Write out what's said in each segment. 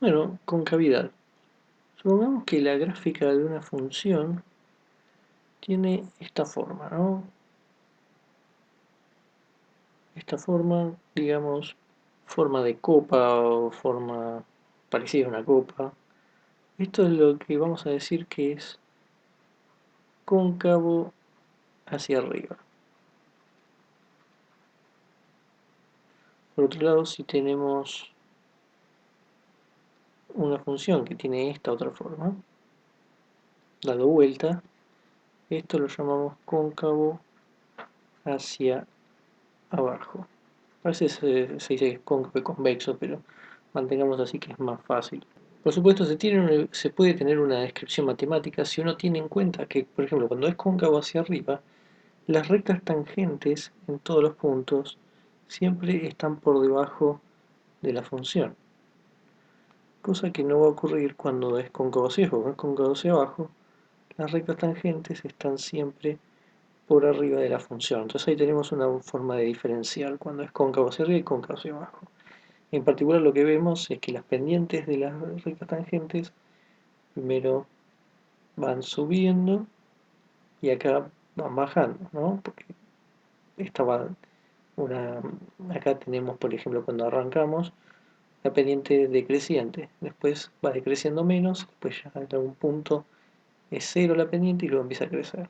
Bueno, concavidad. Supongamos que la gráfica de una función tiene esta forma, ¿no? Esta forma, digamos, forma de copa o forma parecida a una copa. Esto es lo que vamos a decir que es cóncavo hacia arriba. Por otro lado, si tenemos una función que tiene esta otra forma, dado vuelta, esto lo llamamos cóncavo hacia abajo. A veces se dice que es cóncavo y convexo, pero mantengamos así que es más fácil. Por supuesto, se puede tener una descripción matemática si uno tiene en cuenta que, por ejemplo, cuando es cóncavo hacia arriba, las rectas tangentes en todos los puntos siempre están por debajo de la función. Cosa que no va a ocurrir cuando es cóncavo hacia abajo. Cuando es cóncavo hacia abajo, las rectas tangentes están siempre por arriba de la función. Entonces ahí tenemos una forma de diferenciar cuando es cóncavo hacia arriba y cóncavo hacia abajo. En particular lo que vemos es que las pendientes de las rectas tangentes primero van subiendo y acá van bajando, ¿no? Porque esta va una, acá tenemos, por ejemplo, cuando arrancamos, la pendiente decreciente, después va decreciendo menos, después ya en algún punto es cero la pendiente y luego empieza a crecer.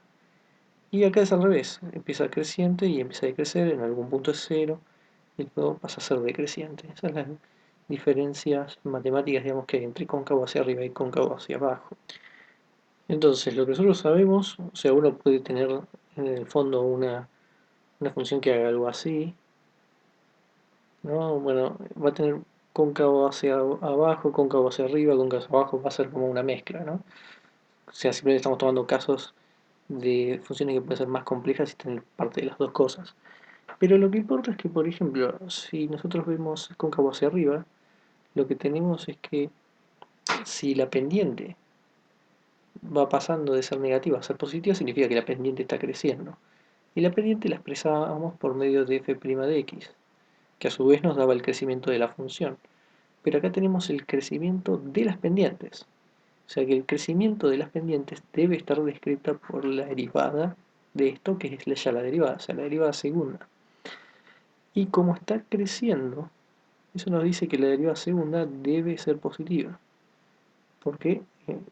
Y acá es al revés, empieza creciente y empieza a decrecer, en algún punto es cero y luego pasa a ser decreciente. Esas son las diferencias matemáticas, digamos, que hay entre cóncavo hacia arriba y cóncavo hacia abajo. Entonces, lo que nosotros sabemos, o sea, uno puede tener en el fondo una función que haga algo así, ¿no? Bueno, va a tener cóncavo hacia abajo, cóncavo hacia arriba, cóncavo hacia abajo, va a ser como una mezcla, ¿no? O sea, simplemente estamos tomando casos de funciones que pueden ser más complejas y tener parte de las dos cosas. Pero lo que importa es que, por ejemplo, si nosotros vemos cóncavo hacia arriba, lo que tenemos es que si la pendiente va pasando de ser negativa a ser positiva, significa que la pendiente está creciendo. Y la pendiente la expresábamos por medio de f' de x, que a su vez nos daba el crecimiento de la función. Pero acá tenemos el crecimiento de las pendientes. O sea que el crecimiento de las pendientes debe estar descrita por la derivada de esto, que es ya la derivada, o sea, la derivada segunda. Y como está creciendo, eso nos dice que la derivada segunda debe ser positiva. Porque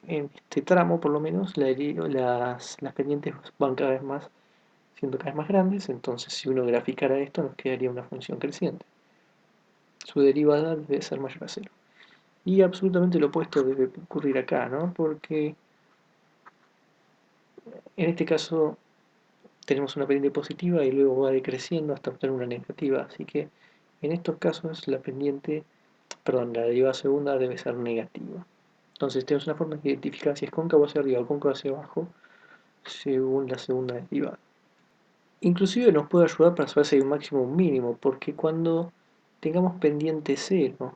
en este tramo, por lo menos, las pendientes van cada vez más, siendo cada vez más grandes, entonces si uno graficara esto nos quedaría una función creciente. Su derivada debe ser mayor a cero. Y absolutamente lo opuesto debe ocurrir acá, ¿no? Porque en este caso tenemos una pendiente positiva y luego va decreciendo hasta obtener una negativa, así que en estos casos la derivada segunda debe ser negativa. Entonces tenemos una forma de identificar si es cóncavo hacia arriba o cóncavo hacia abajo según la segunda derivada. Inclusive nos puede ayudar para saber si hay un máximo o un mínimo, porque cuando tengamos pendiente cero,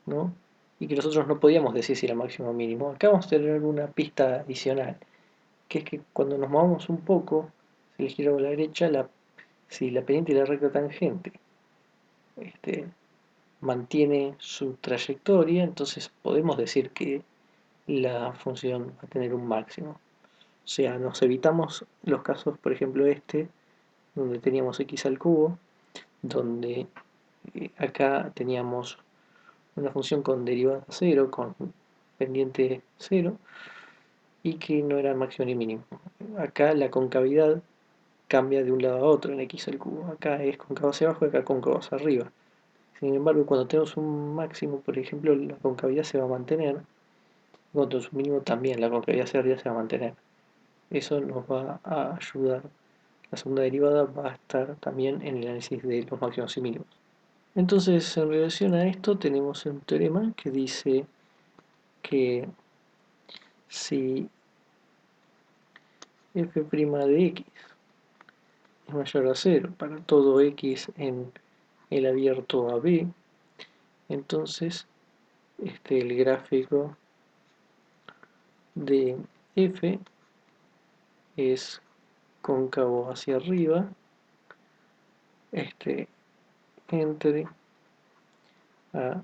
¿no? Y que nosotros no podíamos decir si era máximo o mínimo, acá vamos a tener una pista adicional, que es que cuando nos movamos un poco, si le giro a la derecha, si la pendiente y la recta tangente este, mantiene su trayectoria, entonces podemos decir que la función va a tener un máximo. O sea, nos evitamos los casos, por ejemplo, donde teníamos x al cubo, donde acá teníamos una función con derivada cero, con pendiente cero, y que no era máximo ni mínimo. Acá la concavidad cambia de un lado a otro en x al cubo. Acá es cóncavo hacia abajo y acá cóncavo hacia arriba. Sin embargo, cuando tenemos un máximo, por ejemplo, la concavidad se va a mantener. Cuando tenemos un mínimo también, la concavidad hacia arriba se va a mantener. Eso nos va a ayudar. La segunda derivada va a estar también en el análisis de los máximos y mínimos. Entonces, en relación a esto, tenemos un teorema que dice que si f' de x es mayor a 0 para todo x en el abierto a b, entonces el gráfico de f es cóncavo hacia arriba entre a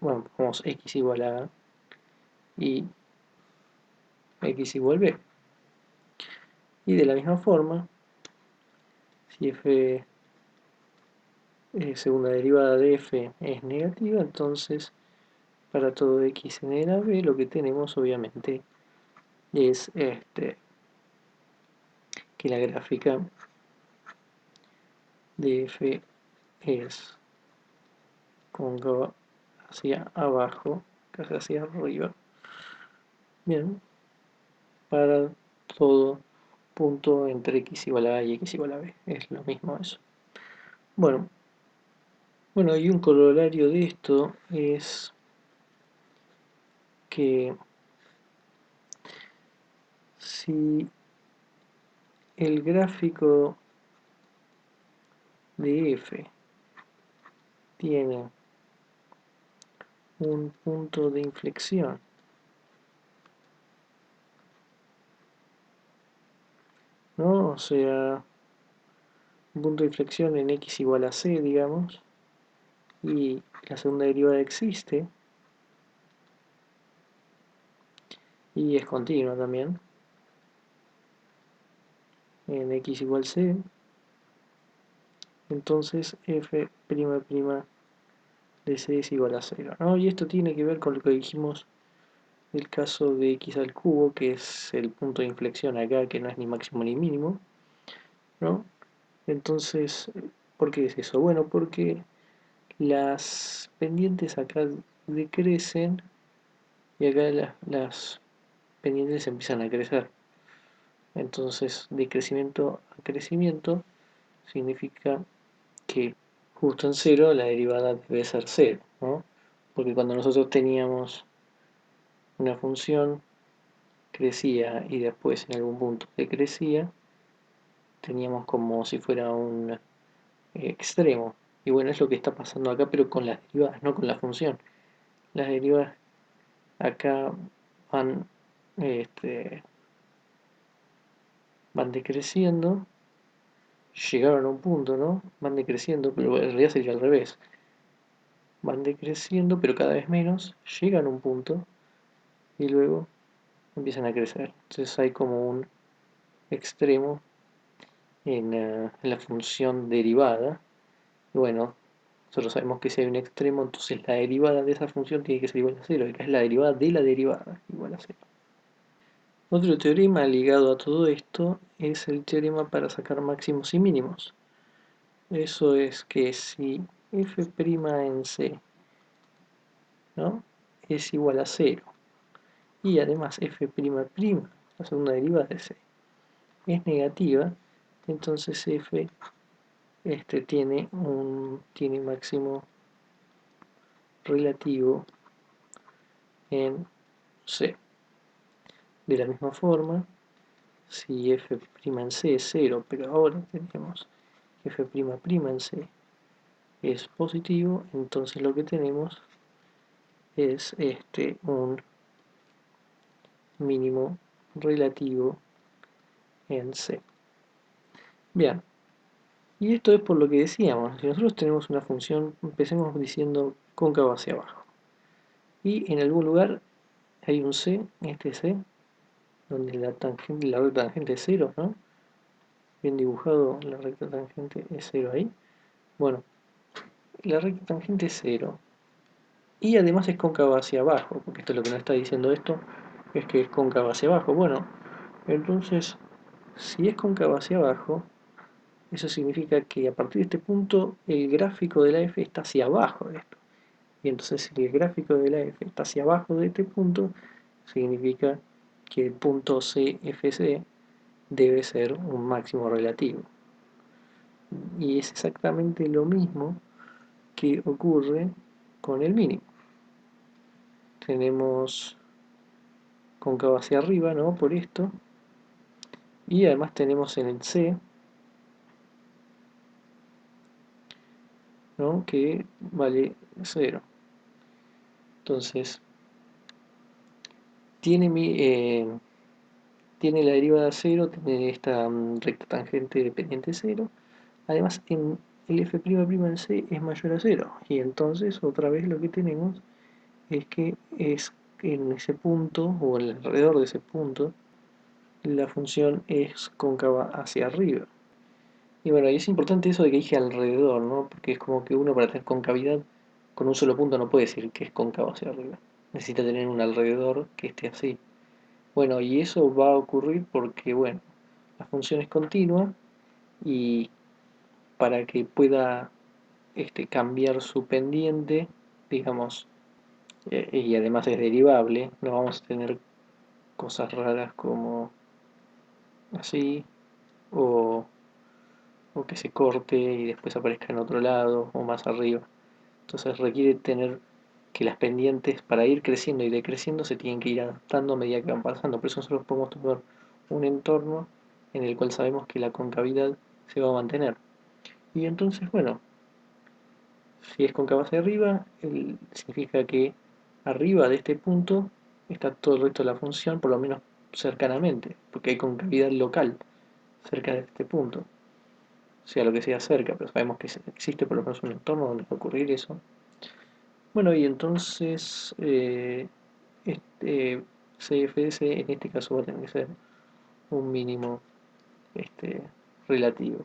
bueno, pongamos x igual a A y x igual B. Y de la misma forma, si f segunda derivada de f es negativa, entonces para todo x en a b lo que tenemos obviamente es que la gráfica de f es cóncava hacia abajo, casi hacia arriba. Bien, para todo punto entre x igual a A y x igual a b. Es lo mismo eso. Bueno, y un corolario de esto es que si el gráfico de f tiene un punto de inflexión, ¿no? O sea, un punto de inflexión en x igual a c, digamos, y la segunda derivada existe, y es continua también, en x igual c, entonces f' de c es igual a 0, ¿no? Y esto tiene que ver con lo que dijimos del caso de x al cubo, que es el punto de inflexión acá, que no es ni máximo ni mínimo, ¿no? Entonces, ¿por qué es eso? Bueno, porque las pendientes acá decrecen y acá las pendientes empiezan a crecer. Entonces, de crecimiento a crecimiento significa que justo en cero la derivada debe ser cero, ¿no? Porque cuando nosotros teníamos una función crecía y después en algún punto decrecía, teníamos como si fuera un extremo. Y bueno, es lo que está pasando acá, pero con las derivadas, no con la función. Las derivadas acá van, van decreciendo, llegaron a un punto, ¿no? Van decreciendo, pero en realidad sería al revés. Van decreciendo, pero cada vez menos, llegan a un punto y luego empiezan a crecer. Entonces hay como un extremo en la función derivada. Y bueno, nosotros sabemos que si hay un extremo, entonces la derivada de esa función tiene que ser igual a cero, que es la derivada de la derivada igual a cero. Otro teorema ligado a todo esto es el teorema para sacar máximos y mínimos. Eso es que si f' en c, ¿no?, es igual a 0 y además f', la segunda derivada de c, es negativa, entonces f tiene máximo relativo en c. De la misma forma, si f' en c es 0, pero ahora tenemos que f' en c es positivo, entonces lo que tenemos es un mínimo relativo en C. Bien, y esto es por lo que decíamos, si nosotros tenemos una función, empecemos diciendo cóncavo hacia abajo, y en algún lugar hay un C, C, donde la recta tangente es 0, ¿no? Bien dibujado, la recta tangente es 0 ahí. Bueno, la recta tangente es 0, y además es cóncava hacia abajo, porque esto es lo que nos está diciendo esto, es que es cóncava hacia abajo. Bueno, entonces, si es cóncava hacia abajo, eso significa que a partir de este punto el gráfico de la f está hacia abajo de esto. Y entonces si el gráfico de la f está hacia abajo de este punto, significa que el punto CFC debe ser un máximo relativo. Y es exactamente lo mismo que ocurre con el mínimo. Tenemos cóncavo hacia arriba, ¿no?, por esto, y además tenemos en el C, ¿no?, que vale 0. Entonces, tiene, tiene la derivada 0, tiene esta recta tangente dependiente 0. Además, en el f' en C es mayor a 0. Y entonces otra vez lo que tenemos es que es en ese punto o alrededor de ese punto la función es cóncava hacia arriba. Y bueno, y es importante eso de que dije alrededor, ¿no? Porque es como que uno para tener concavidad con un solo punto no puede decir que es cóncavo hacia arriba. Necesita tener un alrededor que esté así. Bueno, y eso va a ocurrir porque, bueno, la función es continua y para que pueda cambiar su pendiente, digamos, y además es derivable, no vamos a tener cosas raras como así, o, o que se corte y después aparezca en otro lado o más arriba. Entonces requiere tener que las pendientes para ir creciendo y decreciendo se tienen que ir adaptando a medida que van pasando. Por eso nosotros podemos tomar un entorno en el cual sabemos que la concavidad se va a mantener. Y entonces, bueno, si es cóncava hacia arriba, significa que arriba de este punto está todo el resto de la función, por lo menos cercanamente, porque hay concavidad local cerca de este punto, sea lo que sea cerca, pero sabemos que existe por lo menos un entorno donde va a ocurrir eso. Bueno, y entonces CFS en este caso va a tener que ser un mínimo este, relativo.